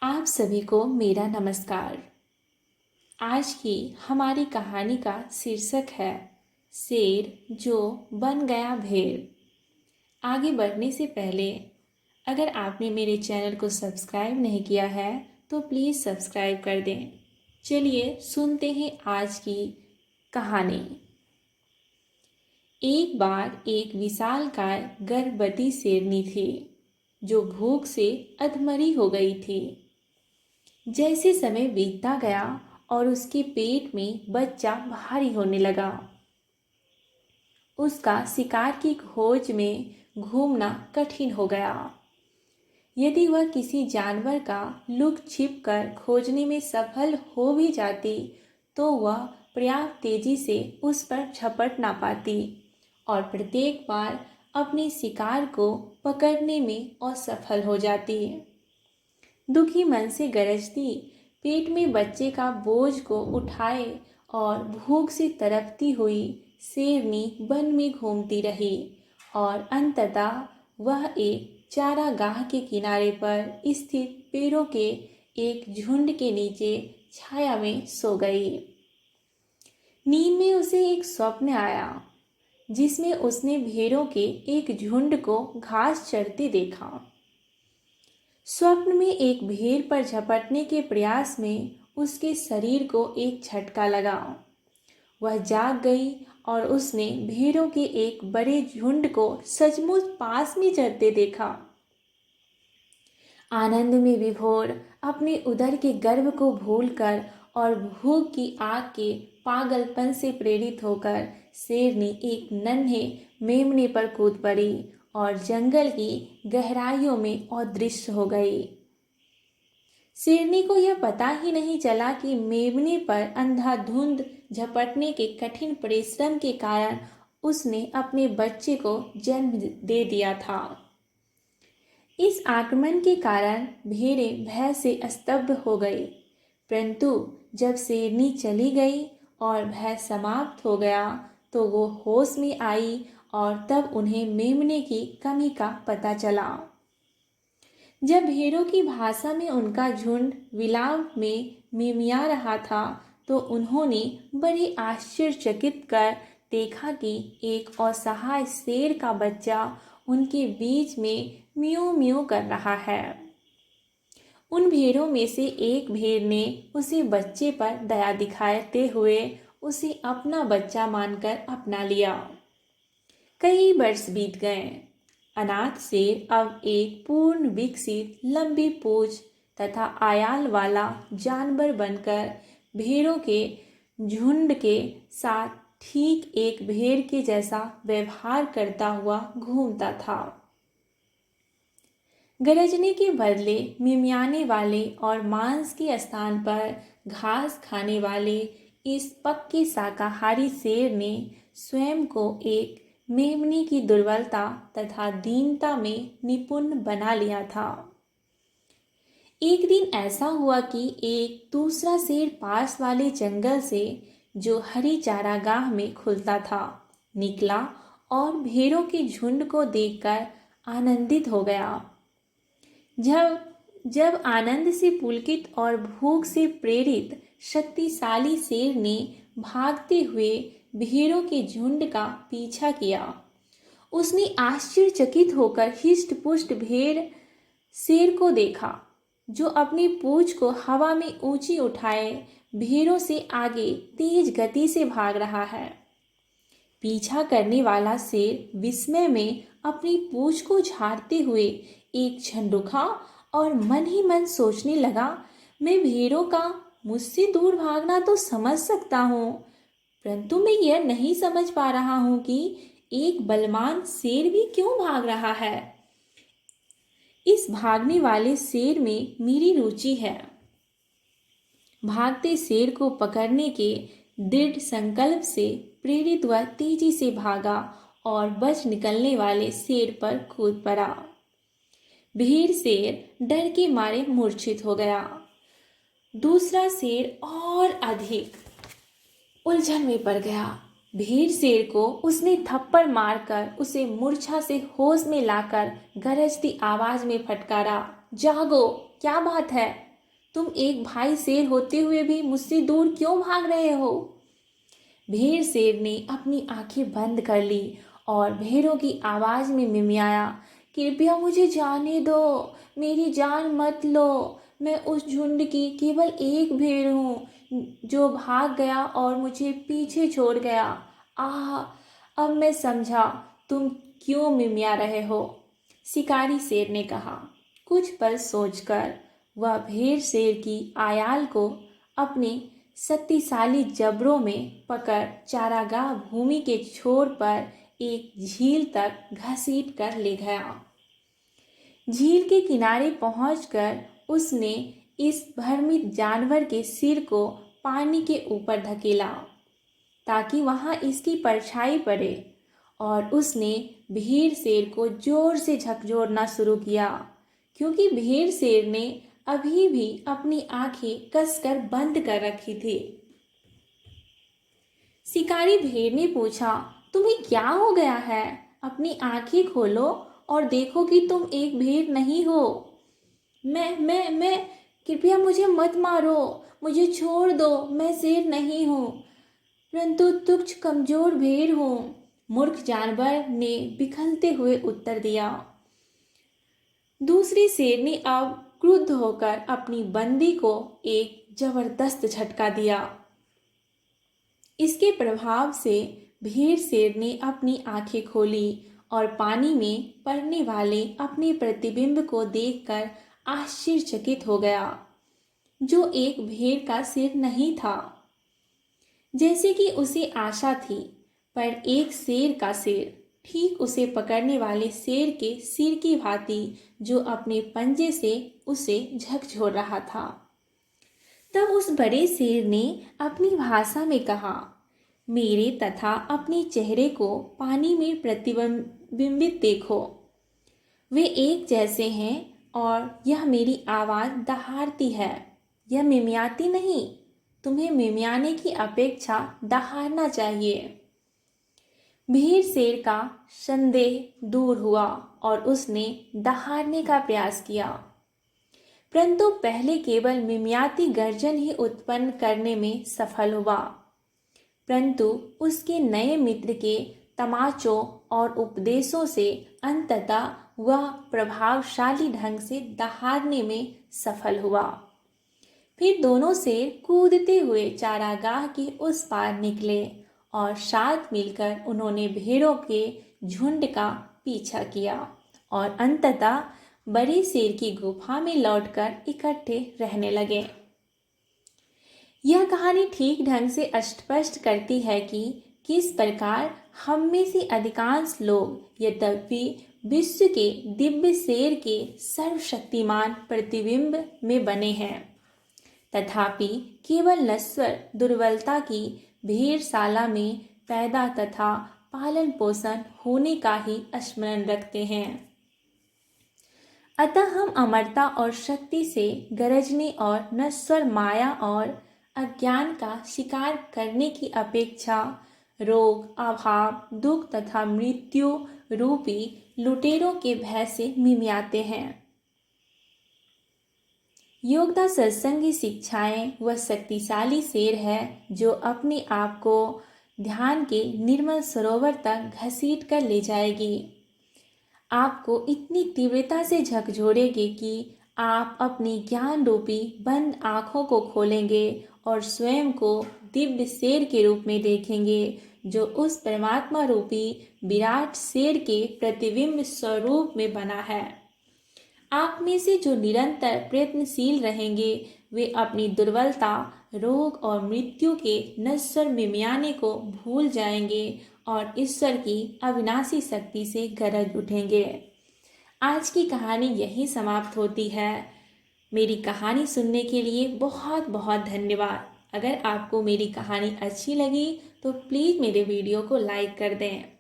आप सभी को मेरा नमस्कार। आज की हमारी कहानी का शीर्षक है शेर जो बन गया भेड़। आगे बढ़ने से पहले अगर आपने मेरे चैनल को सब्सक्राइब नहीं किया है तो प्लीज़ सब्सक्राइब कर दें। चलिए सुनते हैं आज की कहानी। एक बार एक विशालकाय गर्भवती शेरनी थी जो भूख से अधमरी हो गई थी। जैसे समय बीतता गया और उसके पेट में बच्चा भारी होने लगा, उसका शिकार की खोज में घूमना कठिन हो गया। यदि वह किसी जानवर का लुक छिप कर खोजने में सफल हो भी जाती तो वह पर्याप्त तेजी से उस पर झपट ना पाती और प्रत्येक बार अपने शिकार को पकड़ने में असफल हो जाती। दुखी मन से गरजती, पेट में बच्चे का बोझ को उठाए और भूख से तड़पती हुई शेरनी वन में घूमती रही और अंततः वह एक चारागाह के किनारे पर स्थित पेड़ों के एक झुंड के नीचे छाया में सो गई। नींद में उसे एक स्वप्न आया जिसमें उसने भेड़ों के एक झुंड को घास चरते देखा। स्वप्न में एक भेड़ पर झपटने के प्रयास में उसके शरीर को एक झटका लगा। वह जाग गई और उसने भेड़ों के एक बड़े झुंड को सचमुच पास में चरते देखा। आनंद में विभोर अपने उदर के गर्व को भूलकर और भूख की आग के पागलपन से प्रेरित होकर शेरनी एक नन्हे मेमने पर कूद पड़ी और जंगल की गहराइयों में अदृश्य हो गई। शेरनी को यह पता ही नहीं चला कि मेमने पर अंधाधुंध झपटने के कठिन परिश्रम के कारण उसने अपने बच्चे को जन्म दे दिया था। इस आक्रमण के कारण भेड़ें भय से स्तब्ध हो गई, परंतु जब शेरनी चली गई और भय समाप्त हो गया तो वो होश में आई और तब उन्हें मेमने की कमी का पता चला। जब भेड़ों की भाषा में उनका झुंड विलाप में मिमिया रहा था तो उन्होंने बड़े आश्चर्यचकित कर देखा कि एक असहाय शेर का बच्चा उनके बीच में म्यू म्यू कर रहा है। उन भेड़ों में से एक भेड़ ने उसे बच्चे पर दया दिखाते हुए उसे अपना बच्चा मानकर अपना लिया। कई वर्ष बीत गए। अनाथ शेर अब एक पूर्ण विकसित लंबी पूंछ तथा आयाल वाला जानवर बनकर भेड़ों के झुंड के साथ ठीक एक भेड़ के जैसा व्यवहार करता हुआ घूमता था। गरजने के बदले मिमियाने वाले और मांस के स्थान पर घास खाने वाले इस पक्के शाकाहारी शेर ने स्वयं को एक मेमने की दुर्बलता तथा दीनता में निपुण बना लिया था। एक दिन ऐसा हुआ कि एक दूसरा शेर पास वाले जंगल से, जो हरी चारागाह में खुलता था, निकला और भेड़ों के झुंड को देखकर आनंदित हो गया। जब जब आनंद से पुलकित और भूख से प्रेरित शक्तिशाली शेर ने भागते हुए भेड़ों के झुंड का पीछा किया, उसने आश्चर्यचकित होकर हिष्ट पुष्ट भेड़ शेर को देखा जो अपनी पूंछ को हवा में ऊंची उठाए भेड़ों से आगे तेज गति से भाग रहा है। पीछा करने वाला शेर विस्मय में अपनी पूंछ को झाड़ते हुए एक क्षण रुका और मन ही मन सोचने लगा, मैं भेड़ों का मुझसे दूर भागना तो समझ सकता हूँ, परंतु मैं यह नहीं समझ पा रहा हूँ कि एक बलवान शेर भी क्यों भाग रहा है। इस भागने वाले शेर में मेरी रुचि है। भागते शेर को पकड़ने के दृढ़ संकल्प से प्रेरित वह तेजी से भागा और बच निकलने वाले शेर पर कूद पड़ा। भेड़ शेर डर के मारे मूर्छित हो गया। दूसरा शेर और अधिक उलझन में पड़ गया। भेड़ शेर को उसने थप्पड़ मारकर उसे मूर्छा से होश में लाकर गरजती आवाज में फटकारा, जागो, क्या बात है? तुम एक भाई शेर होते हुए भी मुझसे दूर क्यों भाग रहे हो? भेड़ शेर ने अपनी आंखें बंद कर ली और भेड़ों की आवाज़ में मिमियाया, कृपया मुझे जाने दो, मेरी जान मत लो। मैं उस झुंड की केवल एक भेड़ हूँ जो भाग गया और मुझे पीछे छोड़ गया। आह, अब मैं समझा तुम क्यों मिमिया रहे हो, शिकारी शेर ने कहा। कुछ पल सोचकर वह भेड़ शेर की आयाल को अपने शक्तिशाली जबड़ों में पकड़ चारागाह भूमि के छोर पर एक झील तक घसीट कर ले गया। झील के किनारे पहुंचकर उसने इस भ्रमित जानवर के सिर को पानी के ऊपर धकेला ताकि वहां इसकी परछाई पड़े और उसने भेड़ शेर को जोर से झकझोरना शुरू किया क्योंकि भेड़ शेर ने अभी भी अपनी आंखें कसकर बंद कर रखी थी। शिकारी भेड़ ने पूछा, तुम्हें क्या हो गया है? अपनी आंखें खोलो और देखो कि तुम एक भेड़ नहीं हो। मैं कृपया मुझे मत मारो, मुझे छोड़ दो, मैं शेर नहीं हूँ, परंतु तुच्छ कमजोर भेड़ हूँ, मूर्ख जानवर ने बिखलते हुए उत्तर दिया। दूसरी शेर ने अब क्रुद्ध होकर अपनी बंदी को एक जबरदस्त झटका दिया। इसके प्रभाव से भेड़ शेर ने अपनी आंखें खोली और पानी में पड़ने वाले अपने प्रतिबिंब को देखकर आश्चर्यचकित हो गया, जो एक भेड़ का सिर नहीं था जैसे कि उसे आशा थी, पर एक शेर का सिर, ठीक उसे पकड़ने वाले शेर के सिर की भांति जो अपने पंजे से उसे झकझोर रहा था। तब उस बड़े शेर ने अपनी भाषा में कहा, मेरे तथा अपने चेहरे को पानी में प्रतिबिंबित देखो, वे एक जैसे हैं और यह मेरी आवाज़ दहाड़ती है, यह मिमियाती नहीं। तुम्हें मिमियाने की अपेक्षा दहाड़ना चाहिए। भेड़ शेर का संदेह दूर हुआ और उसने दहाड़ने का प्रयास किया, परंतु पहले केवल मिमियाती गर्जन ही उत्पन्न करने में सफल हुआ, परंतु उसके नए मित्र के तमाचों और उपदेशों से अंततः वह प्रभावशाली ढंग से दहाड़ने में सफल हुआ। फिर दोनों शेर कूदते हुए चारागाह के उस पार निकले और साथ मिलकर उन्होंने भेड़ों के झुंड का पीछा किया और अंततः बड़े शेर की गुफा में लौटकर इकट्ठे रहने लगे। यह कहानी ठीक ढंग से स्पष्ट करती है कि किस प्रकार हम में से अधिकांश लोग यद्यपि विश्व के दिव्य शेर के सर्वशक्तिमान प्रतिबिंब में बने हैं, तथापि केवल नश्वर दुर्बलता की भेड़शाला में पैदा तथा पालन पोषण होने का ही स्मरण रखते हैं। अतः हम अमरता और शक्ति से गरजने और नश्वर माया और अज्ञान का शिकार करने की अपेक्षा रोग, अभाव, दुख तथा मृत्यु रूपी लुटेरों के भय से मिमियाते हैं। योगदा सत्संग की शिक्षाएं वह शक्तिशाली शेर है जो अपने आप को ध्यान के निर्मल सरोवर तक घसीट कर ले जाएगी, आपको इतनी तीव्रता से झकझोरेगी कि आप अपनी ज्ञान रूपी बंद आँखों को खोलेंगे और स्वयं को दिव्य शेर के रूप में देखेंगे जो उस परमात्मा रूपी विराट शेर के प्रतिबिंब स्वरूप में बना है। आप में से जो निरंतर प्रयत्नशील रहेंगे वे अपनी दुर्बलता, रोग और मृत्यु के नश्वर मिमियाने को भूल जाएंगे और ईश्वर की अविनाशी शक्ति से गरज उठेंगे। आज की कहानी यही समाप्त होती है। मेरी कहानी सुनने के लिए बहुत बहुत धन्यवाद। अगर आपको मेरी कहानी अच्छी लगी तो प्लीज़ मेरे वीडियो को लाइक कर दें।